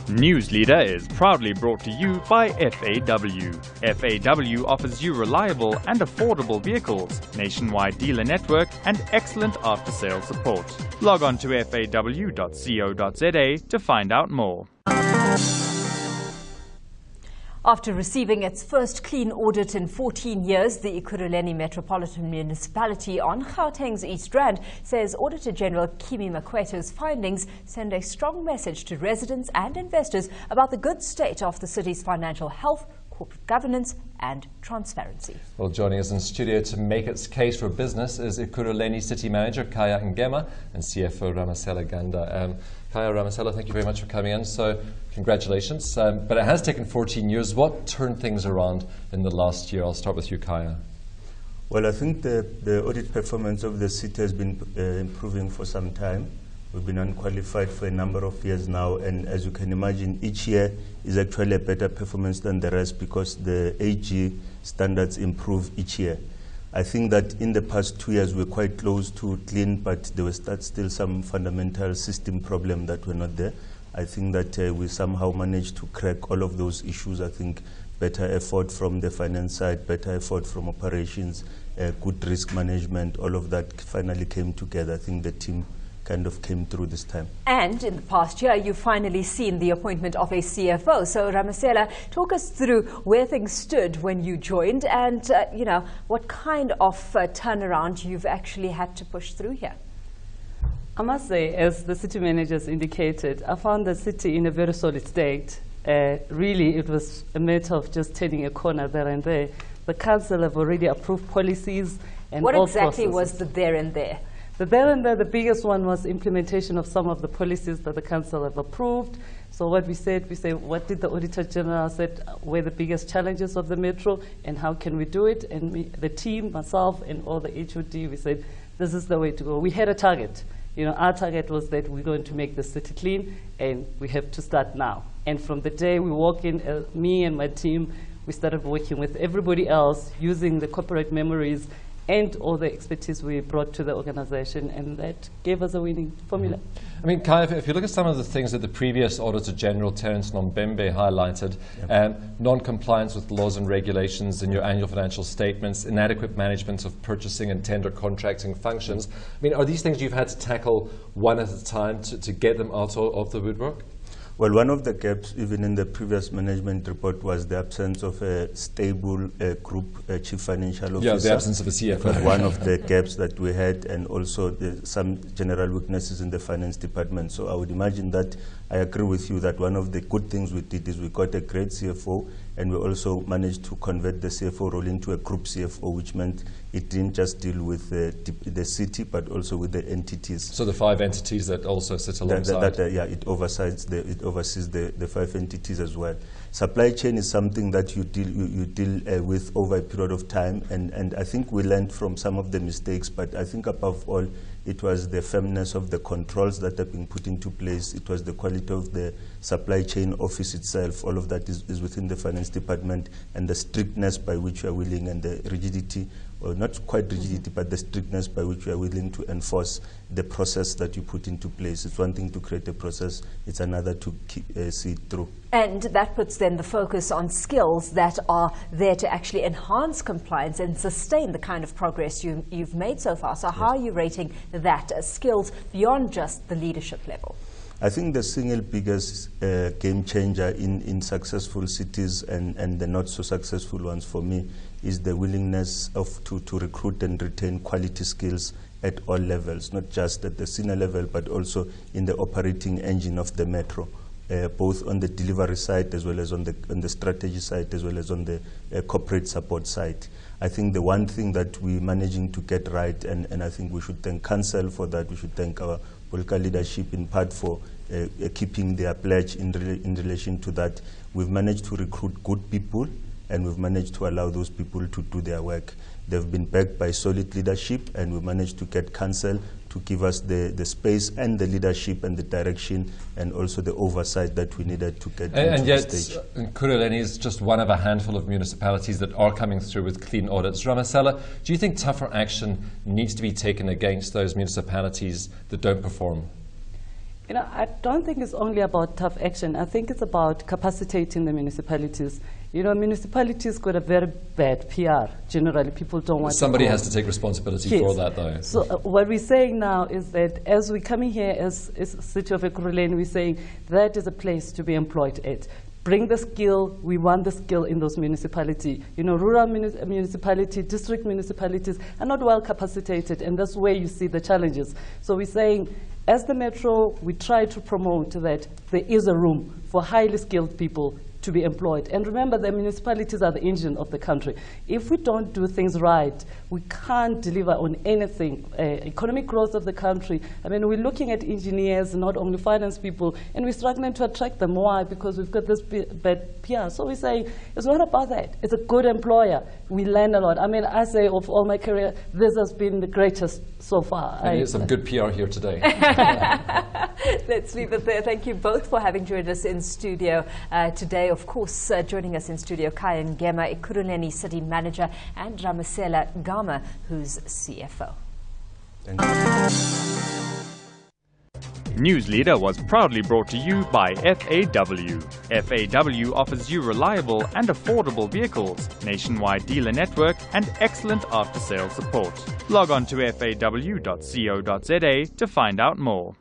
News Leader is proudly brought to you by FAW. FAW offers you reliable and affordable vehicles, nationwide dealer network, and excellent after-sales support. Log on to faw.co.za to find out more. After receiving its first clean audit in 14 years, the Ekurhuleni Metropolitan Municipality on Gauteng's East Rand says Auditor General Kimi Makweto's findings send a strong message to residents and investors about the good state of the city's financial health, corporate governance and transparency. Well, joining us in studio to make its case for business is Ekurhuleni City Manager Kaya Ngema and CFO Ramasela Ganda. Kaya, Ramasela, thank you very much for coming in. So, congratulations. But it has taken 14 years. What turned things around in the last year? I'll start with you, Kaya. Well, I think the audit performance of the city has been improving for some time. We've been unqualified for a number of years now, and as you can imagine, each year is actually a better performance than the rest because the AG standards improve each year. I think that in the past 2 years we're quite close to clean, but there was still some fundamental system problem that were not there. I think that we somehow managed to crack all of those issues. I think better effort from the finance side, better effort from operations, good risk management, all of that finally came together. I think the team kind of came through this time. And in the past year, you've finally seen the appointment of a CFO. So, Ramasela, talk us through where things stood when you joined and, what kind of turnaround you've actually had to push through here. I must say, as the city managers indicated, I found the city in a very solid state. Really, it was a matter of just turning a corner there and there. The council have already approved policies and what all exactly processes. was the there and there? The there and there, the biggest one was implementation of some of the policies that the council have approved. So what we said, what did the Auditor General said were the biggest challenges of the metro and how can we do it? And the team, myself and all the HOD, we said, this is the way to go. We had a target. Our target was that we're going to make the city clean and we have to start now. And from the day we walk in, me and my team, we started working with everybody else using the corporate memories and all the expertise we brought to the organization, and that gave us a winning formula. I mean, Kaya, if you look at some of the things that the previous Auditor General, Terence Nombembe, highlighted, non-compliance with laws and regulations in your annual financial statements, inadequate management of purchasing and tender contracting functions. I mean, are these things you've had to tackle one at a time to get them out of the woodwork? Well, one of the gaps, even in the previous management report, was the absence of a stable group chief financial officer. Yeah, the absence of a CFO. Was one of the gaps that we had, and also some general weaknesses in the finance department. So I would imagine that I agree with you that one of the good things we did is we got a great CFO, and we also managed to convert the CFO role into a group CFO, which meant it didn't just deal with the city, but also with the entities. So the 5 entities that also sit alongside. It oversees the 5 entities as well. Supply chain is something that you deal with over a period of time, and I think we learned from some of the mistakes, but I think above all, it was the firmness of the controls that have been put into place. It was the quality of the supply chain office itself. All of that is within the finance department, and the strictness by which we are willing, and the rigidity, or not quite rigidity, but the strictness by which we are willing to enforce the process that you put into place. It's one thing to create a process, it's another to see it through. And that puts then the focus on skills that are there to actually enhance compliance and sustain the kind of progress you've made so far. So how are you rating that as skills beyond just the leadership level? I think the single biggest game changer in successful cities and the not so successful ones for me is the willingness to recruit and retain quality skills at all levels, not just at the senior level, but also in the operating engine of the metro. Both on the delivery side as well as on the strategy side as well as on the corporate support side. I think the one thing that we're managing to get right, and I think we should thank Council for that, we should thank our political leadership in part for keeping their pledge in relation to that. We've managed to recruit good people, and we've managed to allow those people to do their work. They've been backed by solid leadership, and we managed to get Council to give us the space and the leadership and the direction and also the oversight that we needed to get and to yet, the stage. Ekurhuleni is just one of a handful of municipalities that are coming through with clean audits. Ramasela, do you think tougher action needs to be taken against those municipalities that don't perform? I don't think it's only about tough action. I think it's about capacitating the municipalities. Municipalities got a very bad PR. Generally, people don't want Somebody has to take responsibility for that, though. So what we're saying now is that as we come in here as City of Ekurhuleni, we're saying that is a place to be employed at. Bring the skill. We want the skill in those municipalities. Rural municipality, district municipalities are not well capacitated, and that's where you see the challenges. So we're saying, as the Metro, we try to promote that there is a room for highly skilled people to be employed. And remember, the municipalities are the engine of the country. If we don't do things right, we can't deliver on anything. Economic growth of the country, we're looking at engineers, not only finance people, and we're struggling to attract them. Why? Because we've got this bad PR. So we're saying, it's not about that. It's a good employer. We learn a lot. I say of all my career, this has been the greatest so far. And there's some good PR here today. Let's leave it there. Thank you both for having joined us in studio today. Of course, joining us in studio, Kayan Gema, Ekurhuleni City Manager, and Ramasela Gama, who's CFO. Thank you. News Leader was proudly brought to you by FAW. FAW offers you reliable and affordable vehicles, nationwide dealer network, and excellent after-sales support. Log on to faw.co.za to find out more.